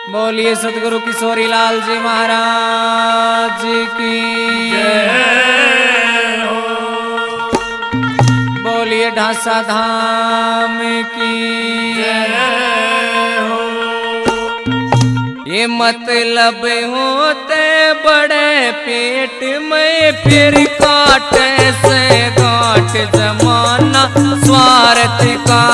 बोलिए सतगुरु किशोरी लाल जी महाराज की जय हो। बोलिए ढांसा धाम की जय हो। ये मतलब होते बड़े पेट में फिर काटे से गांठ जमाना स्वार्थ का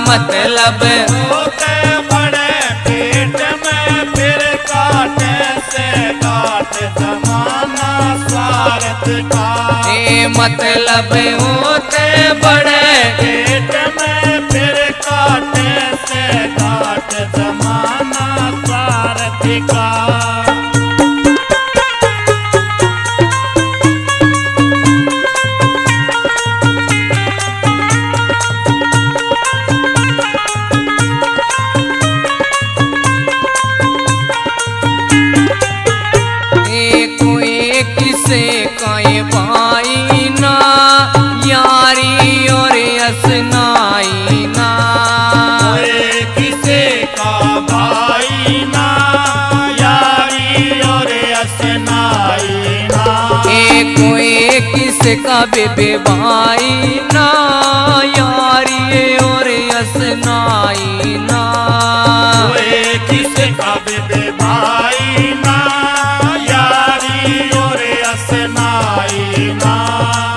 मतलब होते बड़े पेट में फिर काटे से काट जमाना स्वार्थ का। ये मतलब होते बड़े पेट में फिर काटे से काट जमाना स्वार्थ का। से कई भाई ना यारी और असनाई ना किसे का भाई ना यारी और असनाई ना। एक किसे का बेबे भाई ना यारी और असनाई ना। किसे का बेबे भाई ना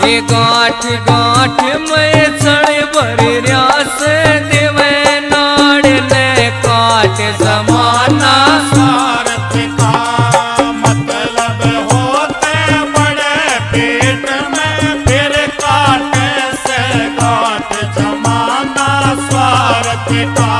ये गांठ गांठ में चढ़ भर रस देवे नाड़ ने काट जमाना स्वार्थ का। मतलब होते बड़े पेट में फिर काटे से काट जमाना स्वार्थ का।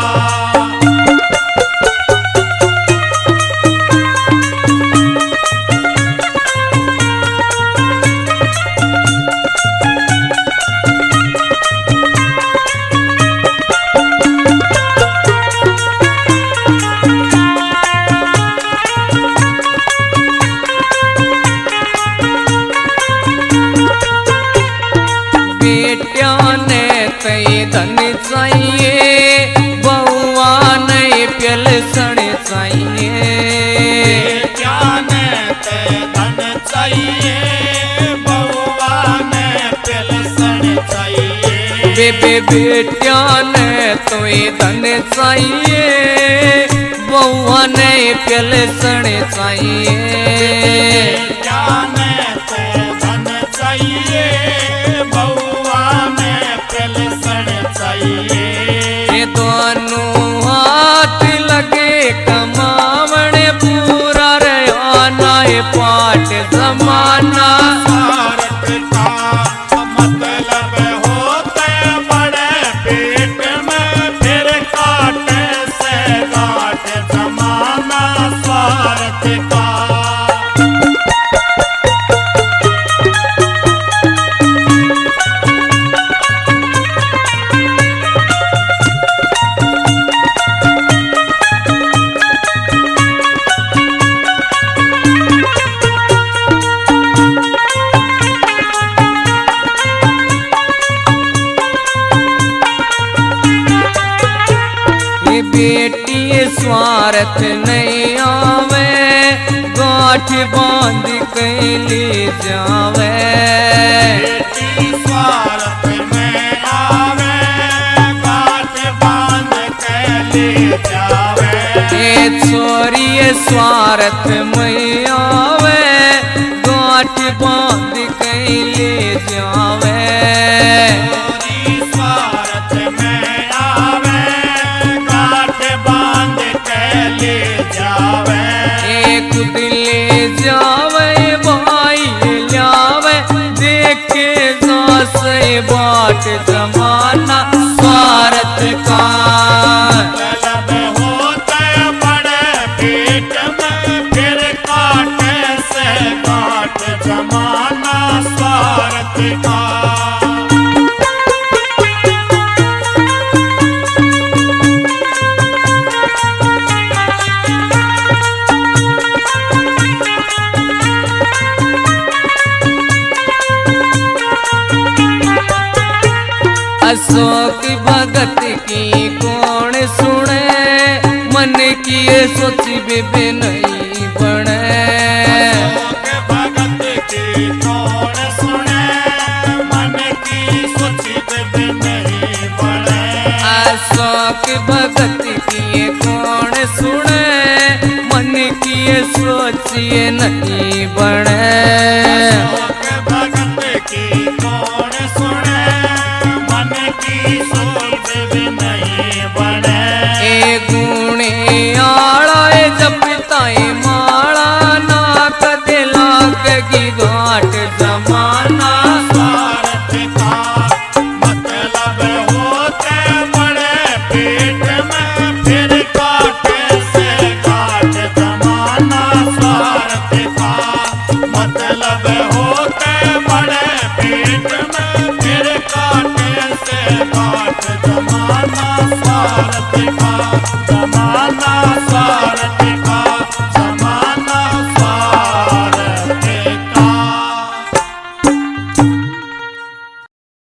धन चाहिए बहुआ नहीं पिलसण चाहिए। ज्ञान ते धन चाहिए बहुआ ने पिलसण चाहिए। बेबे बेटिया ने तो ये धन चाहिए बहुआ नहीं पिलसण चाहिए। ज्ञान ते धन चाहिए बहुआ ने पिलसण चाहिए। ये दोनों हाथ लगे कमावण पूरा रहना ये पाठ जमाना स्वार्थ का। मतलब होते बड़े पेट में फिर काटे से काट जमाना स्वार्थ का। बेटी स्वार्थ नहीं आवे गांठ बांध के ले जावे। बेटी स्वार्थ में आवे गांठ बांध के ले जावे। ये छोरी स्वार्थ में आवे गांठ बांध के ले जावे। स्वार्थ में आवे गांठ बांध के ले जावे। एक दिले जावे भाई लावे देखे से बाट जमाना स्वार्थ का। मतलब होते बड़े पेट में फिर काटे से काट जमाना स्वार्थ का। सोची बेबे नहीं बने। अशोक भगत की कौन सुने, मन की सोची बेबे नहीं बने। अशोक भगत की कौन सुने, मन की सोचिए नहीं बने।